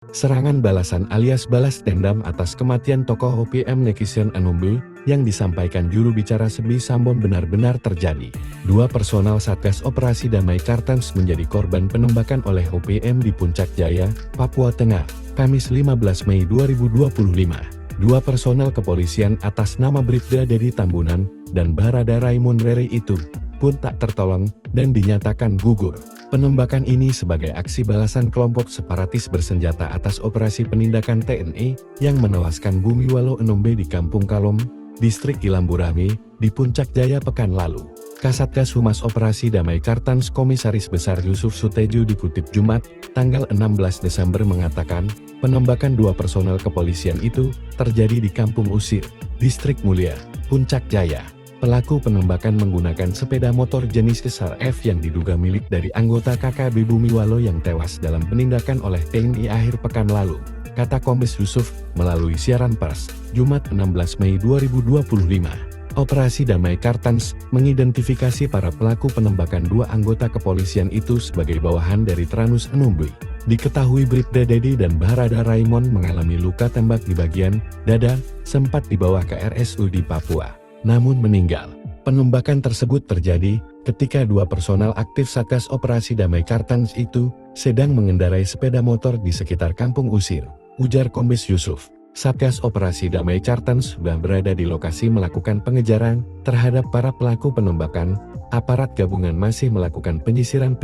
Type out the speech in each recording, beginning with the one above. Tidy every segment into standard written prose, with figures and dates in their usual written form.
Serangan balasan alias balas dendam atas kematian tokoh OPM netizen Anombe yang disampaikan juru bicara Sebi Sambon benar-benar terjadi. Dua personal Satgas Operasi Damai Kartens menjadi korban penembakan oleh OPM di Puncak Jaya, Papua Tengah, Kamis 15 Mei 2025. Dua personel kepolisian atas nama Bribda Dedi Tambunan dan Barada Raimund Rere itu pun tak tertolong dan dinyatakan gugur. Penembakan ini sebagai aksi balasan kelompok separatis bersenjata atas operasi penindakan TNI yang menewaskan Bumiwalo Enombe di Kampung Kalom, Distrik Ilamburame, di Puncak Jaya pekan lalu. Kasatgas Humas Operasi Damai Kartens Komisaris Besar Yusuf Suteju dikutip Jumat, tanggal 16 Desember mengatakan, penembakan dua personel kepolisian itu terjadi di Kampung Usir, Distrik Mulia, Puncak Jaya. Pelaku penembakan menggunakan sepeda motor jenis SRF yang diduga milik dari anggota KKB Bumiwalo yang tewas dalam penindakan oleh TNI akhir pekan lalu, kata Kombes Yusuf melalui siaran pers, Jumat 16 Mei 2025. Operasi Damai Kartens mengidentifikasi para pelaku penembakan dua anggota kepolisian itu sebagai bawahan dari Tranus Enombe. Diketahui Bribda Dedi dan Barada Raimund mengalami luka tembak di bagian dada, sempat dibawa ke RSUD Papua, namun meninggal. Penembakan tersebut terjadi ketika dua personal aktif Satgas Operasi Damai Kartens itu sedang mengendarai sepeda motor di sekitar Kampung Usir, ujar Kombes Yusuf. Satgas Operasi Damai Kartens sudah berada di lokasi melakukan pengejaran terhadap para pelaku penembakan. Aparat gabungan masih melakukan penyisiran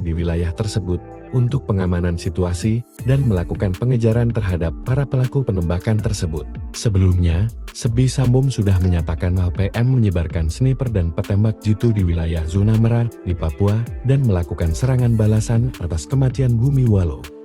di wilayah tersebut untuk pengamanan situasi dan melakukan pengejaran terhadap para pelaku penembakan tersebut. Sebelumnya, Sebi Sambon sudah menyatakan OPM menyebarkan sniper dan petembak jitu di wilayah zona merah di Papua dan melakukan serangan balasan atas kematian Bumiwalo.